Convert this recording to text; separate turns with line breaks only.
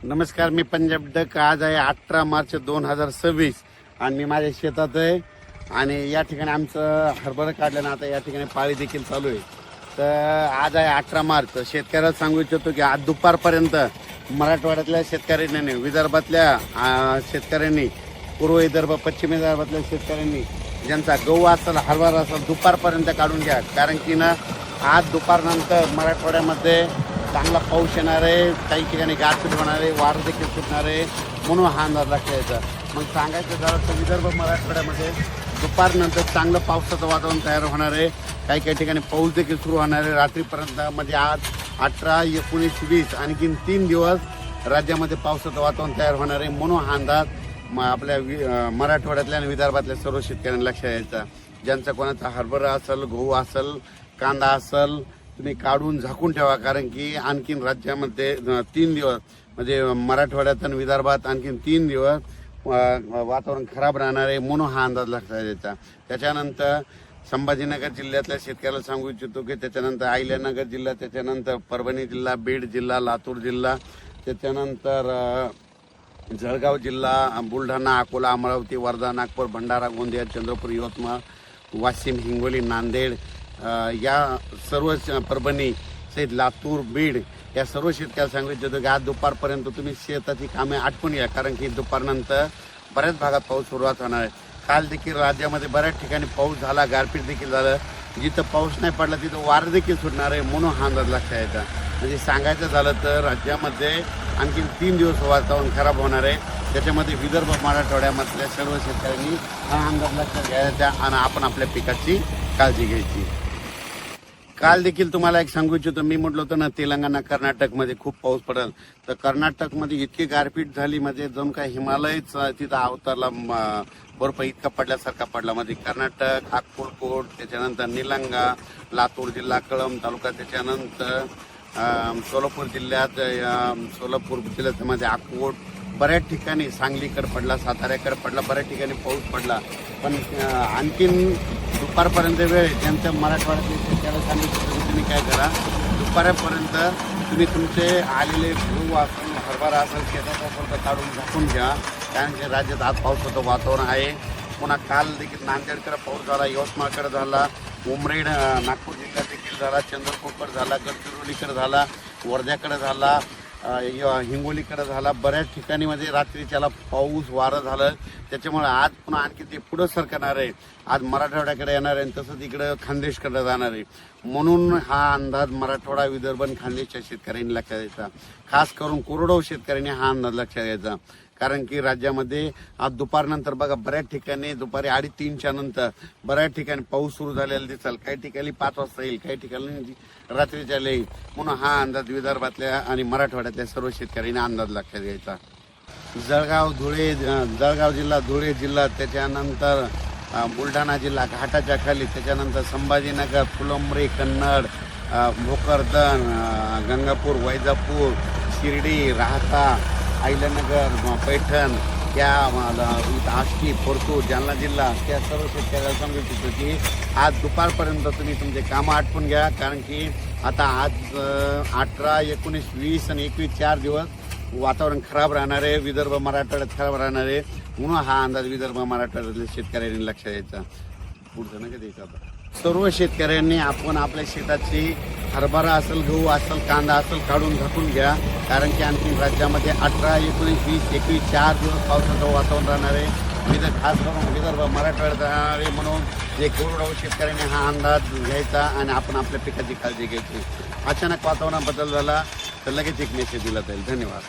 नमस्कार, मी पंजाब डक. आज आहे 18 मार्च 2026 आणि मी माझ्या शेतात आहे आणि या ठिकाणी आमचं हरभरा काढल्यानं आता या ठिकाणी पाळी देखील चालू आहे. तर आज आहे 18 मार्च. शेतकऱ्याला सांगू इच्छितो की आज दुपारपर्यंत मराठवाड्यातल्या शेतकऱ्यांनी, विदर्भातल्या शेतकऱ्यांनी, पूर्व विदर्भ, पश्चिम विदर्भातल्या शेतकऱ्यांनी ज्यांचा गहू असेल, हरभरा असेल, दुपारपर्यंत काढून घ्या. कारण की ना आज दुपारनंतर मराठवाड्यामध्ये चांगला पाऊस येणार आहे, काही ठिकाणी गारपीट होणार आहे, वारं देखील सुटणार आहे, म्हणून हा अंदाज लक्षात यायचा. मग सांगायचं झालं तर विदर्भ मराठवाड्यामध्ये दुपारनंतर चांगलं पावसाचं वातावरण तयार होणार आहे. काही काही ठिकाणी पाऊस देखील सुरू होणार आहे रात्रीपर्यंत. म्हणजे आज 18, 19, 20 आणखीन 3 दिवस राज्यामध्ये पावसाचं वातावरण तयार होणार आहे. म्हणून हा अंदाज आपल्या मराठवाड्यातल्या आणि विदर्भातल्या सर्व शेतकऱ्यांना लक्षात यायचा. ज्यांचा कोणाचा हरभरा असेल, गहू असेल, कांदा असेल, तुम्ही काढून झाकून ठेवा. कारण की आणखीन राज्यामध्ये 3 दिवस म्हणजे मराठवाड्यात आणि विदर्भात आणखीन 3 दिवस वातावरण खराब राहणार आहे. म्हणून हा अंदाज लक्षात यायचा. त्याच्यानंतर संभाजीनगर जिल्ह्यातल्या शेतकऱ्याला सांगू इच्छितो की त्याच्यानंतर अहिल्यानगर जिल्हा, त्याच्यानंतर परभणी जिल्हा, बीड जिल्हा, लातूर जिल्हा, त्याच्यानंतर जळगाव जिल्हा, बुलढाणा, अकोला, अमरावती, वर्धा, नागपूर, भंडारा, गोंदिया, चंद्रपूर, यवतमाळ, वाशिम, हिंगोली, नांदेड, या सर्व परभणी सहित लातूर, बीड या सर्व शेतकऱ्याला सांगू इच्छितो की आज दुपारपर्यंत तुम्ही शेताची कामे आटपून घ्या. कारण की दुपारनंतर बऱ्याच भागात पाऊस सुरुवात होणार आहे. काल देखील राज्यामध्ये बऱ्याच ठिकाणी पाऊस झाला, गारपीट देखील झालं. जिथं पाऊस नाही पडला तिथं वारं देखील सुटणार आहे. म्हणून हा अंदाज लक्षात यायचा. म्हणजे सांगायचं झालं तर राज्यामध्ये आणखी 3 दिवस वातावरण खराब होणार आहे. त्याच्यामध्ये विदर्भ मराठवाड्यामधल्या सर्व शेतकऱ्यांनी हा अंदाज लक्षात घ्यायचा आणि आपण आपल्या पिकाची काळजी घ्यायची. काल देखील तुम्हाला एक सांगू इच्छितो, मी म्हटलं होतं ना तेलंगणा, कर्नाटकमध्ये खूप पाऊस पडेल. तर कर्नाटकमध्ये इतकी गारपीट झाली म्हणजे जणू काय हिमालयच तिथं अवतरला, बर्फ इतका पडल्यासारखा पडला. म्हणजे कर्नाटक, अक्कलकोट, त्याच्यानंतर निलंगा, लातूर जिल्हा, कळंब तालुका, त्याच्यानंतर सोलापूर जिल्ह्यात, सोलापूर जिल्ह्यामध्ये अक्कोट, बऱ्याच ठिकाणी सांगलीकडे पडला, साताऱ्याकडे पडला, बऱ्याच ठिकाणी पाऊस पडला. पण आणखीन दुपारपर्यंत वेळ ज्यांच्या मराठवाड्यातले शेतकऱ्याला सांगितलं तुम्ही काय करा, दुपारपर्यंत तुम्ही तुमचे आलेले गहू असेल, हरभरा असेल, शेतात असेल तर काढून झाकून घ्या. कारण की राज्यात आज पावसाचं वातावरण आहे. पुन्हा काल देखील नांदेडकडे पाऊस झाला, यवतमाळकडे झाला, उमरेड, नागपूर जिल्ह्यात देखील झाला, चंद्रपूरकडे झाला, गडचिरोलीकडे झाला, वर्ध्याकडे झाला, हिंगोलीकडे झाला. बऱ्याच ठिकाणी म्हणजे रात्रीच्याला पाऊस वारं झालं. त्याच्यामुळे आज पुन्हा आणखी ते पुढं सरकणार आहे. आज मराठवाड्याकडे येणार आहे आणि तसंच इकडं खानदेशकडे जाणार आहे. म्हणून हा अंदाज मराठवाडा, विदर्भ आणि खानदेशच्या शेतकऱ्यांनी लक्षात द्यायचा. खास करून कोरडवाहू शेतकऱ्यांनी हा अंदाज लक्षात घ्यायचा. कारण की राज्यामध्ये आज दुपारनंतर बघा बऱ्याच ठिकाणी दुपारी 2:30च्या नंतर बऱ्याच ठिकाणी पाऊस सुरू झालेला दिसेल. काही ठिकाणी 5 वाजता येईल, काही ठिकाणी रात्रीच्या येईल. म्हणून हा अंदाज विदर्भातल्या आणि मराठवाड्यातल्या सर्व शेतकऱ्यांनी अंदाज लक्षात घ्यायचा. जळगाव जिल्हा, धुळे जिल्हा, त्याच्यानंतर बुलढाणा जिल्हा घाटाच्या खाली, त्याच्यानंतर संभाजीनगर, फुलंब्री, कन्नड, भोकरदन, गंगापूर, वैजापूर, शिर्डी, राहता, अहिल्यानगर, पैठण, त्या आष्टी, परतूर, जालना जिल्हा, त्या सर्व शेतकऱ्याला सांगू इच्छितो की आज दुपारपर्यंत तुम्ही तुमचे कामं आटपून घ्या. कारण की आता आज 18, 19, 20 आणि 21 4 दिवस वातावरण खराब राहणार आहे. विदर्भ मराठवाड्यात खराब राहणार आहे. म्हणून हा अंदाज विदर्भ मराठवाड्यातल्या शेतकऱ्यांनी लक्षात द्यायचा. पुढचं नका द्यायचं. आता सर्व शेतकऱ्यांनी आपण आपल्या शेताची हरभरा असेल, गहू असेल, कांदा असेल काढून झाकून घ्या. कारण की आणखी राज्यामध्ये 18, 19, 20, 21 4 दिवस पावसाचं वातावरण राहणार आहे. खास करून विदर्भ मराठवाड्यात राहणार आहे. म्हणून जे कोरडवाहू शेतकऱ्यांनी हा अंदाज घ्यायचा आणि आपण आपल्या पिकाची काळजी घ्यायची. अचानक वातावरणात बदल झाला तर लगेच एक मेसेज दिला जाईल. धन्यवाद.